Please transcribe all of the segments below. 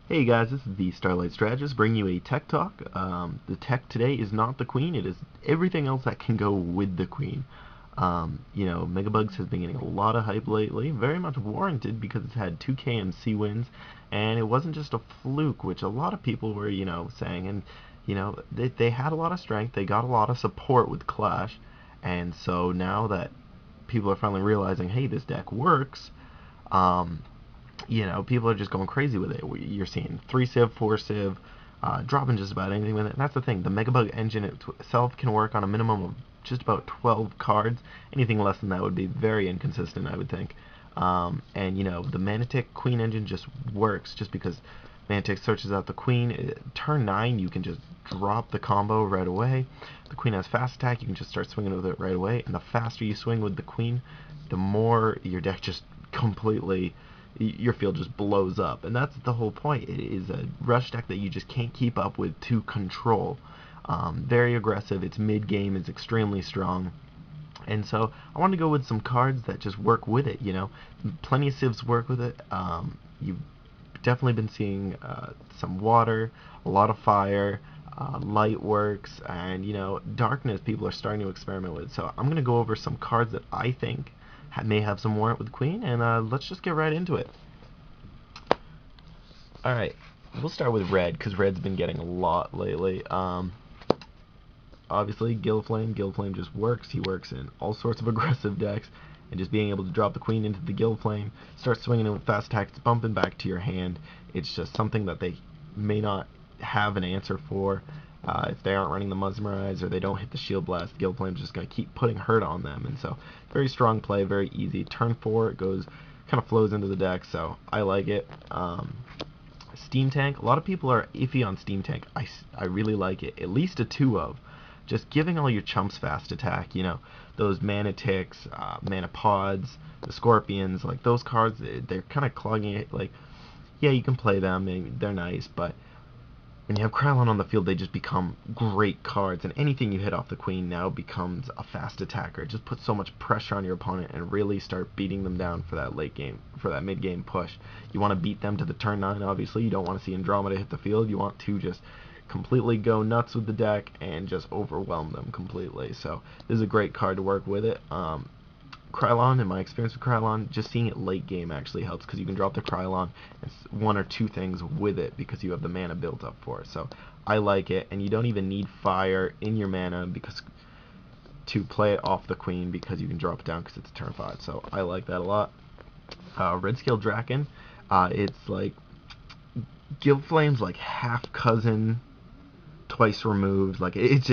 Hey guys, this is the Starlight Strategist bringing you a tech talk. The tech today is not the queen, it is everything else that can go with the queen. Megabugs has been getting a lot of hype lately, very much warranted because it's had 2 KMC wins, and it wasn't just a fluke, which a lot of people were, saying. And, they had a lot of strength, they got a lot of support with Clash, and so now that people are finally realizing, hey, this deck works, um, people are just going crazy with it. You're seeing 3 Civ, 4 Civ, dropping just about anything with it. And that's the thing. The Megabug engine itself can work on a minimum of just about 12 cards. Anything less than that would be very inconsistent, I would think. The Manitic Queen engine just works just because Manitic searches out the Queen. Turn 9, you can just drop the combo right away. The Queen has fast attack, you can just start swinging with it right away. And the faster you swing with the Queen, the more your deck just completely, your field just blows up. And that's the whole point. It is a rush deck that you just can't keep up with to control. Very aggressive, its mid-game is extremely strong. And so I wanted to go with some cards that just work with it, Plenty of civs work with it. You've definitely been seeing some water, a lot of fire, light works, and, darkness people are starting to experiment with. So I'm going to go over some cards that I think may have some warrant with Queen, and let's just get right into it. Alright, we'll start with red, because red's been getting a lot lately. Obviously, Gillflame just works. He works in all sorts of aggressive decks, and just being able to drop the Queen into the Gillflame, start swinging it with fast attack, it's bumping back to your hand. It's just something that they may not have an answer for. If they aren't running the Mesmerize or they don't hit the Shield Blast, Gillflame's just going to keep putting hurt on them. And so, very strong play, very easy. Turn 4, it goes, kind of flows into the deck, so I like it. Steam Tank, a lot of people are iffy on Steam Tank. I really like it, at least a 2 of. Just giving all your chumps fast attack, those Manitics, Manipods, the Scorpions, like those cards, they're kind of clogging it. Like, yeah, you can play them, they're nice, but when you have Krylon on the field, they just become great cards, and anything you hit off the Queen now becomes a fast attacker. It just puts so much pressure on your opponent and really start beating them down for that late game, for that mid game push. You want to beat them to the turn 9, obviously. You don't want to see Andromeda hit the field. You want to just completely go nuts with the deck and just overwhelm them completely. So this is a great card to work with it. Krylon, in my experience with Krylon, just seeing it late game actually helps because you can drop the Krylon and 1 or 2 things with it because you have the mana built up for it. So I like it, and you don't even need fire in your mana because to play it off the Queen because you can drop it down because it's turn 5. So I like that a lot. Red Scale Draken, it's like Gillflame's like half cousin, twice removed. Like it's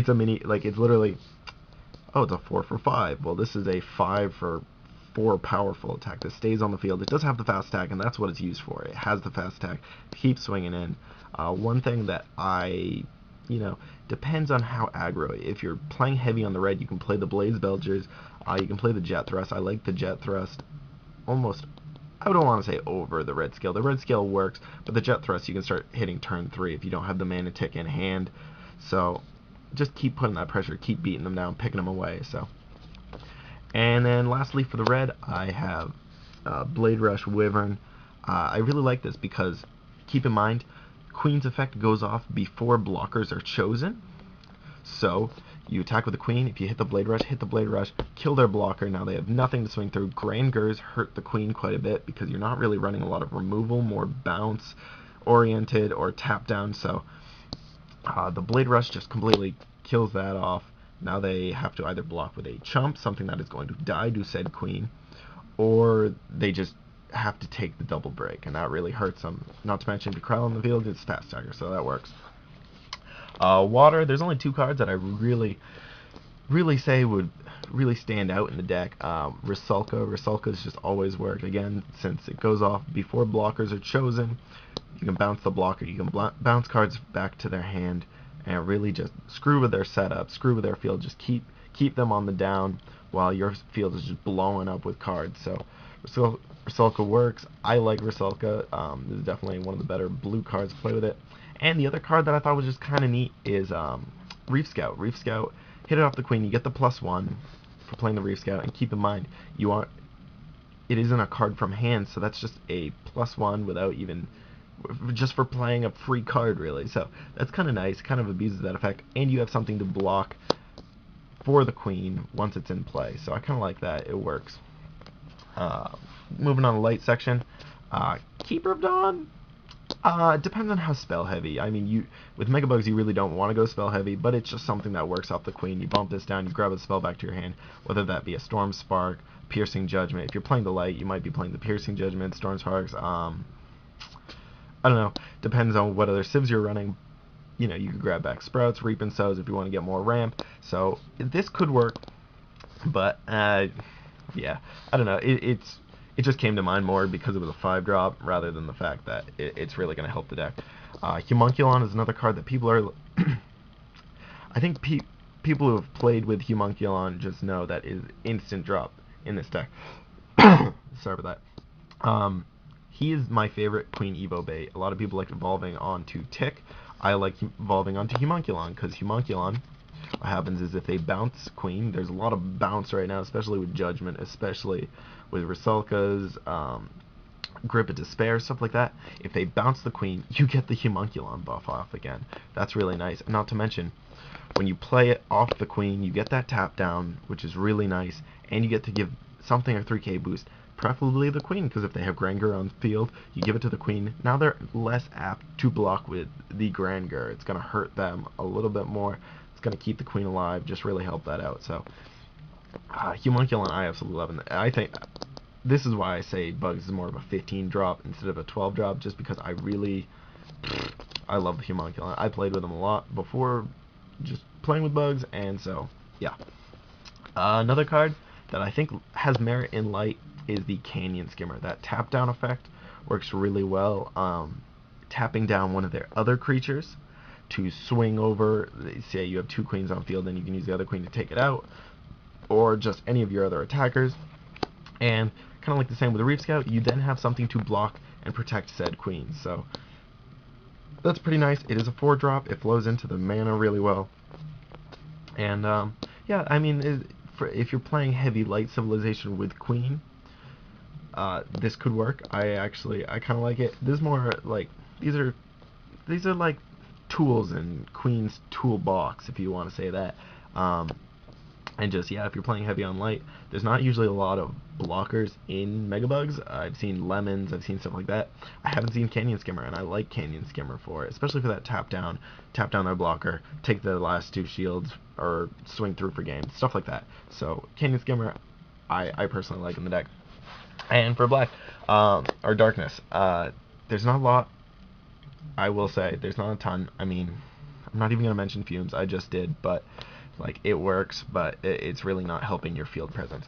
a mini, like it's literally, oh, it's a 4 for 5. Well, this is a 5 for 4 powerful attack that stays on the field. It does have the fast attack, and that's what it's used for. It has the fast attack. Keep swinging in. One thing that depends on how aggro. If you're playing heavy on the red, you can play the Blaze Belchers. You can play the Jet Thrust. I like the Jet Thrust almost, I don't want to say over the red scale. The red scale works, but the Jet Thrust you can start hitting turn 3 if you don't have the Manitic in hand. So just keep putting that pressure, keep beating them down, picking them away. So, and then lastly for the red, I have Blade Rush Wyvern. I really like this because, keep in mind, Queen's effect goes off before blockers are chosen. So you attack with the Queen. If you hit the Blade Rush, kill their blocker. Now they have nothing to swing through. Grandgurs hurt the Queen quite a bit because you're not really running a lot of removal, more bounce oriented or tap down. So the Blade Rush just completely kills that off. Now they have to either block with a chump, something that is going to die to said Queen, or they just have to take the double break, and that really hurts them. Not to mention, the Krell on the field is fast stagger, so that works. Water, there's only 2 cards that I really say would really stand out in the deck. Rusalka's just always worked. Again, since it goes off before blockers are chosen, you can bounce the blocker, you can bounce cards back to their hand, and really just screw with their setup, screw with their field, just keep them on the down while your field is just blowing up with cards. So Rusalka works. I like Rusalka. This is definitely one of the better blue cards to play with it. And the other card that I thought was just kind of neat is Reef Scout. Reef Scout, hit it off the Queen, you get the +1 for playing the Reef Scout, and keep in mind, it isn't a card from hand, so that's just a +1 without even just for playing a free card, really. So that's kind of nice, kind of abuses that effect, and you have something to block for the queen once it's in play. So I kind of like that. It works. Uh, Moving on to the light section, Keeper of Dawn. Depends on how spell heavy. I mean, with megabugs you really don't want to go spell heavy, but it's just something that works off the queen. You bump this down, you grab a spell back to your hand, whether that be a Storm Spark, Piercing Judgment. If you're playing the light, you might be playing the Piercing Judgment, Storm Sparks. I don't know. Depends on what other civs you're running. You know, you could grab back Sprouts, Reap and Sows if you want to get more ramp. So this could work, but yeah, I don't know. It just came to mind more because it was a 5-drop rather than the fact that it's really going to help the deck. Homunculon is another card that people are... I think people who have played with Homunculon just know that is instant drop in this deck. Sorry about that. He is my favorite Queen Evo bait. A lot of people like evolving onto Tick. I like evolving onto Homunculon, because Homunculon, what happens is if they bounce Queen, there's a lot of bounce right now, especially with Judgment, especially with Rusalka's, Grip of Despair, stuff like that. If they bounce the Queen, you get the Homunculon buff off again. That's really nice. Not to mention, when you play it off the Queen, you get that tap down, which is really nice, and you get to give something a 3k boost, preferably the Queen, because if they have Granger on field, you give it to the Queen. Now they're less apt to block with the Granger. It's going to hurt them a little bit more. It's going to keep the Queen alive, just really help that out. So, Homunculon, I absolutely love it. I think this is why I say Bugs is more of a 15 drop instead of a 12 drop, just because I love the Homunculon. I played with him a lot before just playing with Bugs, and so, yeah. Another card that I think has merit in light is the Canyon Skimmer. That tap down effect works really well. Tapping down one of their other creatures to swing over, say you have 2 queens on field, and you can use the other queen to take it out, or just any of your other attackers. And kind of like the same with the Reef Scout, you then have something to block and protect said queens. So that's pretty nice. It is a 4-drop. It flows into the mana really well. And yeah, I mean, if you're playing heavy light civilization with Queen, this could work. I kind of like it. This is more like these are like tools in Queen's toolbox, if you want to say that. And just, yeah, if you're playing heavy on light, there's not usually a lot of blockers in Megabugs. I've seen Lemons, I've seen stuff like that. I haven't seen Canyon Skimmer, and I like Canyon Skimmer for it, especially for that tap down their blocker, take the last 2 shields, or swing through for game, stuff like that. So Canyon Skimmer, I personally like in the deck. And for black, or darkness, there's not a lot. I will say there's not a ton. I mean, I'm not even gonna mention Fumes. I just did, but like, it works, but it's really not helping your field presence.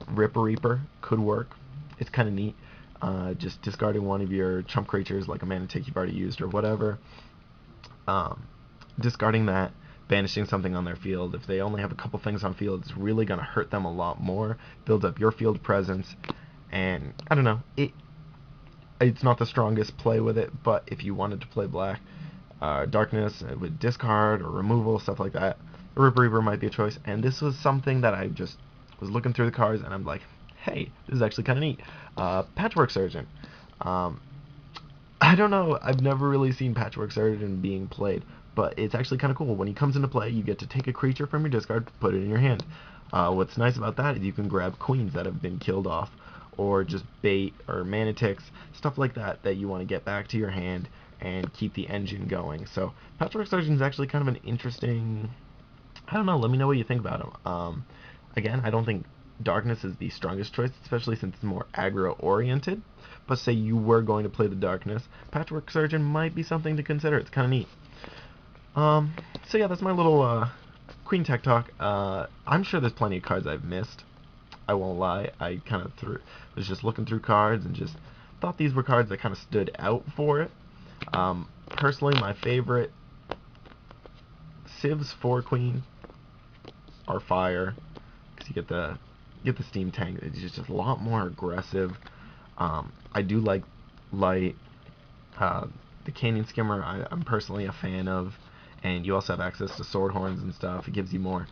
Ripper Reaper could work. It's kind of neat. Just discarding one of your chump creatures, like a mana tick you've already used or whatever. Discarding that, banishing something on their field. If they only have a couple things on field, it's really going to hurt them a lot more. Builds up your field presence, and I don't know. It's not the strongest play with it, but if you wanted to play black, darkness with discard or removal, stuff like that, Ripper Reaper might be a choice. And this was something that I just was looking through the cards, and I'm like, hey, this is actually kind of neat. Patchwork Surgeon. I don't know, I've never really seen Patchwork Surgeon being played, but it's actually kind of cool. When he comes into play, you get to take a creature from your discard, put it in your hand. What's nice about that is you can grab queens that have been killed off, or just bait or mana ticks, stuff like that you want to get back to your hand and keep the engine going. So Patchwork Surgeon is actually kind of an interesting... I don't know, let me know what you think about him. Again, I don't think Darkness is the strongest choice, especially since it's more aggro-oriented. But say you were going to play the Darkness, Patchwork Surgeon might be something to consider. It's kind of neat. So yeah, that's my little Queen Tech talk. I'm sure there's plenty of cards I've missed. I won't lie. I kind of was just looking through cards and just thought these were cards that kind of stood out for it. Personally, my favorite civs for Queen are Fire, because you get the Steam Tank. It's just a lot more aggressive. I do like Light. The Canyon Skimmer I'm personally a fan of, and you also have access to Sword Horns and stuff. It gives you more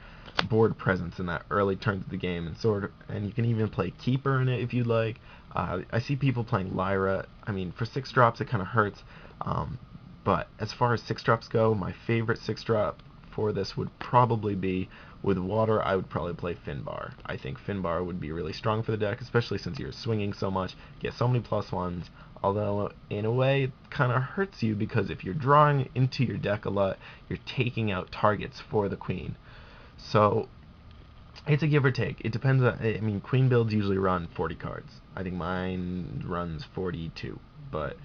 board presence in that early turns of the game, and you can even play Keeper in it if you'd like. I see people playing Lyra. I mean, for 6 drops it kind of hurts, but as far as 6 drops go, my favorite 6 drop for this would probably be, with water, I would probably play Finbar. I think Finbar would be really strong for the deck, especially since you're swinging so much, get so many +1s, although in a way it kind of hurts you because if you're drawing into your deck a lot, you're taking out targets for the queen. So it's a give or take. It depends on, I mean, queen builds usually run 40 cards. I think mine runs 42, but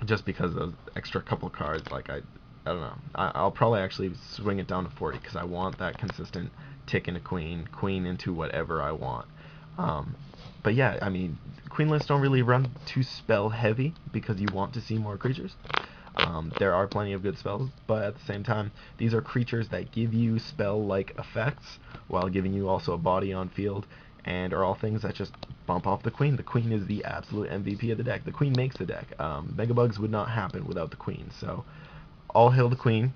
just because of those extra couple cards, like I don't know. I'll probably actually swing it down to 40 because I want that consistent tick into queen into whatever I want. But yeah, I mean, queen lists don't really run too spell heavy because you want to see more creatures. There are plenty of good spells, but at the same time, these are creatures that give you spell-like effects while giving you also a body on field, and are all things that just bump off the queen. The queen is the absolute MVP of the deck. The queen makes the deck. Megabugs would not happen without the queen, so all hail the queen.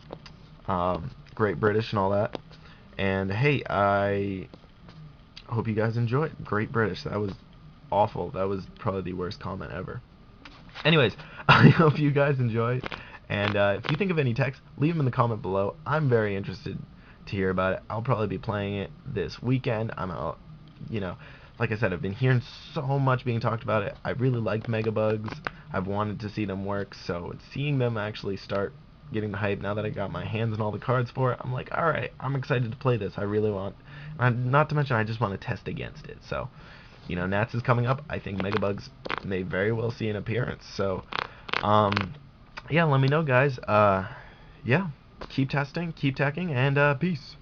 Great British and all that. And hey, I hope you guys enjoyed. Great British. That was awful. That was probably the worst comment ever. Anyways, I hope you guys enjoyed, and if you think of any text, leave them in the comment below. I'm very interested to hear about it. I'll probably be playing it this weekend. You know, like I said, I've been hearing so much being talked about it. I really like megabugs. I've wanted to see them work, so seeing them actually start getting the hype now that I got my hands on all the cards for it, I'm like, alright, I'm excited to play this. I really want, not to mention I just want to test against it. So, you know, Nats is coming up. I think megabugs may very well see an appearance. So, yeah, let me know, guys. Yeah, keep testing, keep teching, and peace.